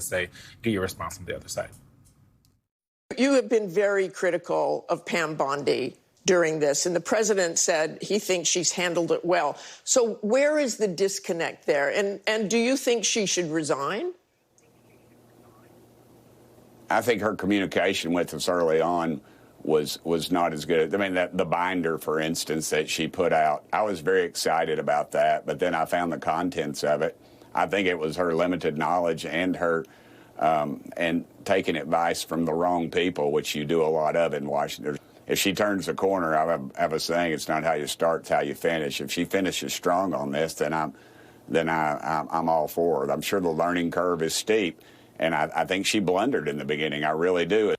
say, get your response from the other side. You have been very critical of Pam Bondi during this, and the president said he thinks she's handled it well. So where is the disconnect there? And do you think she should resign? I think her communication with us early on was not as good. I mean, the binder, for instance, that she put out, I was very excited about that, but then I found the contents of it. I think it was her limited knowledge and her and taking advice from the wrong people, which you do a lot of in Washington. If she turns the corner, I have a saying: it's not how you start, it's how you finish. If she finishes strong on this, then I'm all for it. I'm sure the learning curve is steep, and I think she blundered in the beginning. I really do.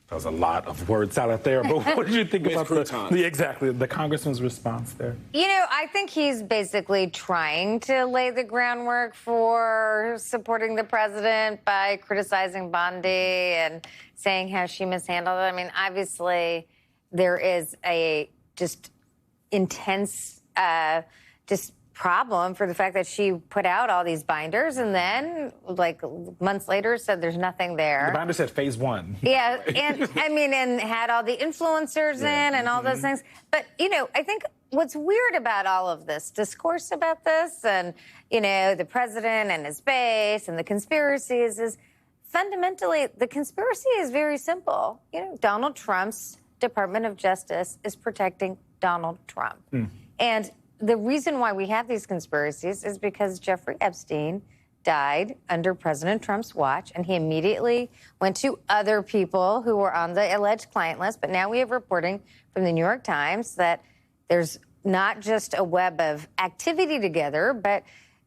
That was a lot of words out there, but what did you think about the congressman's response there? You know, I think he's basically trying to lay the groundwork for supporting the president by criticizing Bondi and saying how she mishandled it. I mean, obviously, there is a just intense problem for the fact that she put out all these binders and then, like, months later said there's nothing there. The binder said phase 1. Yeah, and I mean, and had all the influencers in and all those things. But, you know, I think what's weird about all of this discourse about this and, you know, the president and his base and the conspiracies is fundamentally the conspiracy is very simple. You know, Donald Trump's Department of Justice is protecting Donald Trump. And the reason why we have these conspiracies is because Jeffrey Epstein died under President Trump's watch, and he immediately went to other people who were on the alleged client list. But now we have reporting from the New York Times that there's not just a web of activity together, but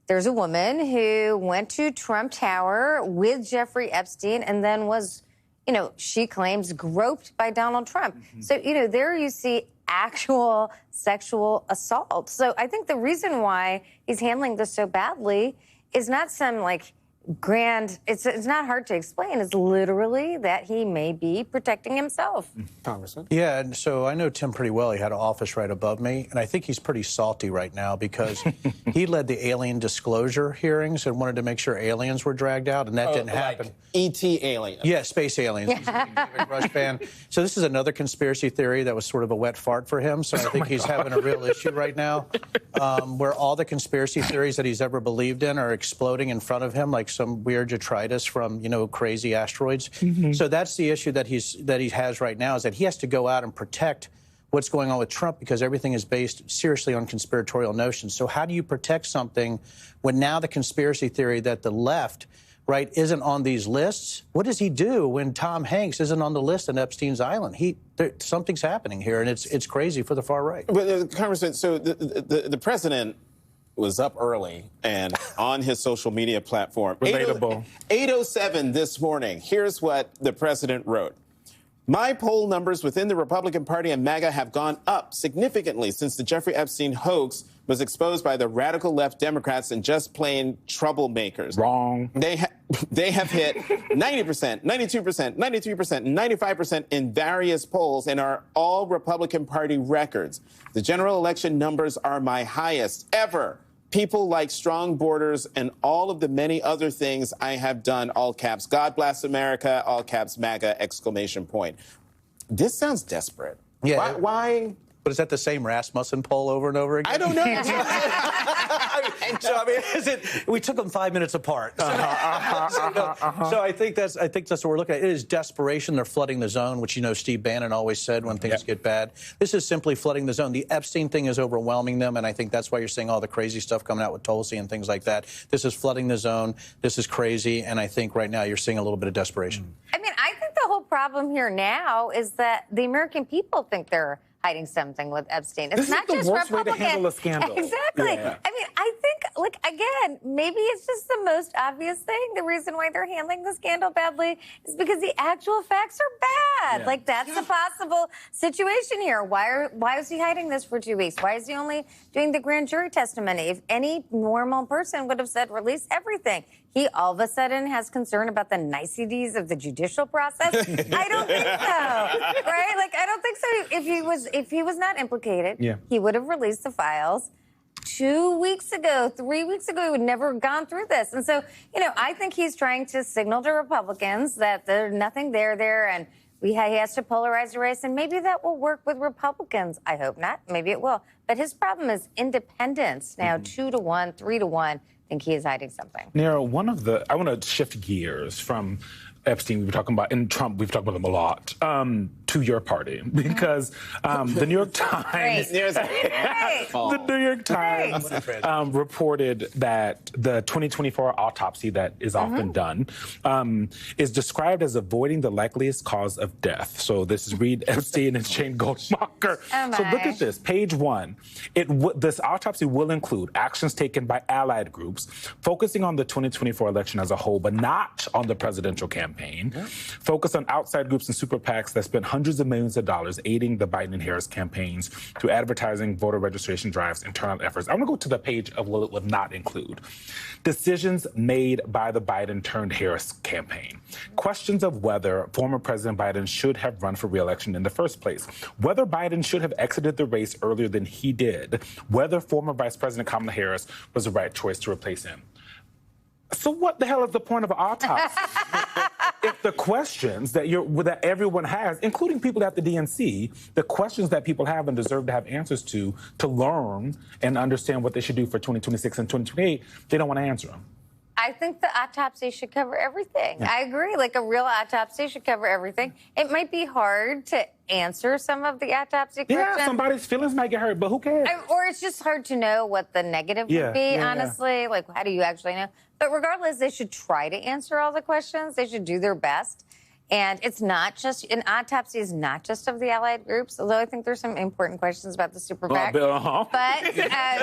there's a woman who went to Trump Tower with Jeffrey Epstein and then was, you know, she claims groped by Donald Trump. So, you know, there you see actual sexual assault. So I think the reason why he's handling this so badly is not some, like, grand, it's not hard to explain. It's literally that he may be protecting himself. Congressman? Yeah, and so I know Tim pretty well. He had an office right above me, and I think he's pretty salty right now because he led the alien disclosure hearings and wanted to make sure aliens were dragged out, and that didn't happen. Like E.T. aliens. Yeah, space aliens. He's a big David Rush fan. So this is another conspiracy theory that was sort of a wet fart for him, so I think he's having a real issue right now where all the conspiracy theories that he's ever believed in are exploding in front of him like some weird detritus from, you know, crazy asteroids. So that's the issue that he has right now, is that he has to go out and protect what's going on with Trump because everything is based seriously on conspiratorial notions. So how do you protect something when now the conspiracy theory that the left, right, isn't on these lists? What does he do when Tom Hanks isn't on the list on Epstein's Island? Something's happening here, and it's crazy for the far right. But, Congressman, so the president was up early and on his social media platform. Relatable. 8:07 this morning. Here's what the president wrote. My poll numbers within the Republican Party and MAGA have gone up significantly since the Jeffrey Epstein hoax was exposed by the radical left Democrats and just plain troublemakers. Wrong. They have hit 90%, 92%, 93%, 95% in various polls and are all Republican Party records. The general election numbers are my highest ever. People like strong borders and all of the many other things I have done, all caps, God bless America, all caps, MAGA, exclamation point. This sounds desperate. Yeah. Why? But is that the same Rasmussen poll over and over again? I don't know. We took them 5 minutes apart. So I think that's what we're looking at. It is desperation. They're flooding the zone, which, you know, Steve Bannon always said when things get bad. This is simply flooding the zone. The Epstein thing is overwhelming them, and I think that's why you're seeing all the crazy stuff coming out with Tulsi and things like that. This is flooding the zone. This is crazy, and I think right now you're seeing a little bit of desperation. I mean, I think the whole problem here now is that the American people think they're hiding something with Epstein. It's not just worst way Republicans. to handle a scandal. Exactly. Yeah. I mean, I think, like, again, maybe it's just the most obvious thing. The reason why they're handling the scandal badly is because the actual facts are bad. Yeah. Like, that's a possible situation here. Why is he hiding this for 2 weeks? Why is he only doing the grand jury testimony? If any normal person would have said release everything, he all of a sudden has concern about the niceties of the judicial process. I don't think so, right? Like, I don't think so. If he was not implicated, he would have released the files. 2 weeks ago, 3 weeks ago, he would never have gone through this. And so, I think he's trying to signal to Republicans that there's nothing there, and he has to polarize the race, and maybe that will work with Republicans. I hope not. Maybe it will. But his problem is independence. Now, 2-1, 3-1. I think he is hiding something. Nira, I want to shift gears from Epstein, we were talking about, and Trump, we've talked about them a lot, to your party, because the New York Times, the New York Times reported that the 2024 autopsy that is often done is described as avoiding the likeliest cause of death. So this is Reed Epstein and Shane Goldmacher. So look at this, page 1. This autopsy will include actions taken by allied groups, focusing on the 2024 election as a whole, but not on the presidential campaign. Focus on outside groups and super PACs that spent hundreds of millions of dollars aiding the Biden and Harris campaigns through advertising, voter registration drives, and turnout efforts. I want to go to the page of what it would not include. Decisions made by the Biden-Harris campaign. Questions of whether former President Biden should have run for re-election in the first place. Whether Biden should have exited the race earlier than he did. Whether former Vice President Kamala Harris was the right choice to replace him. So what the hell is the point of an autopsy? If the questions that everyone has, including people at the DNC, the questions that people have and deserve to have answers to learn and understand what they should do for 2026 and 2028, they don't want to answer them. I think the autopsy should cover everything. I agree. Like, a real autopsy should cover everything. It might be hard to answer some of the autopsy questions. Yeah, somebody's feelings might get hurt, but who cares? Or it's just hard to know what the negative would be, honestly. Like, how do you actually know? But regardless, they should try to answer all the questions. They should do their best. And it's not just, an autopsy is not just of the allied groups, although I think there's some important questions about the super PAC. But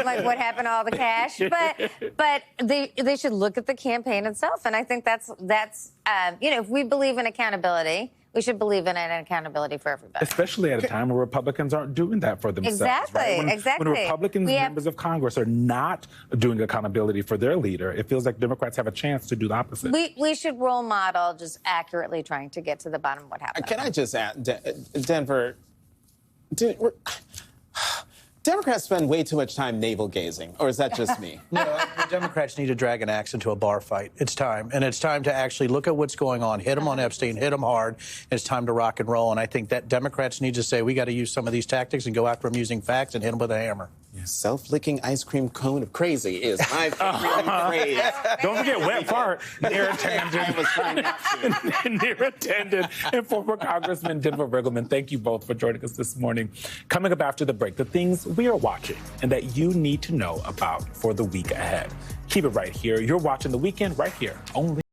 like what happened to all the cash. But they should look at the campaign itself. And I think that's if we believe in accountability, we should believe in accountability for everybody. Especially at a time where Republicans aren't doing that for themselves. Exactly, right? When Republicans, members of Congress, are not doing accountability for their leader, it feels like Democrats have a chance to do the opposite. We should role model just accurately trying to get to the bottom of what happened. Can I just add, Denver, Democrats spend way too much time navel-gazing, or is that just me? No, the Democrats need to drag an axe into a bar fight. It's time. And it's time to actually look at what's going on, hit them on Epstein, hit them hard. It's time to rock and roll. And I think that Democrats need to say, we got to use some of these tactics and go after them using facts and hit them with a hammer. Self-licking ice cream cone of crazy is my favorite phrase. Don't forget wet fart. Near attendant and former Congressman Denver Riggleman. Thank you both for joining us this morning. Coming up after the break, the things we are watching and that you need to know about for the week ahead. Keep it right here. You're watching The Weekend right here, only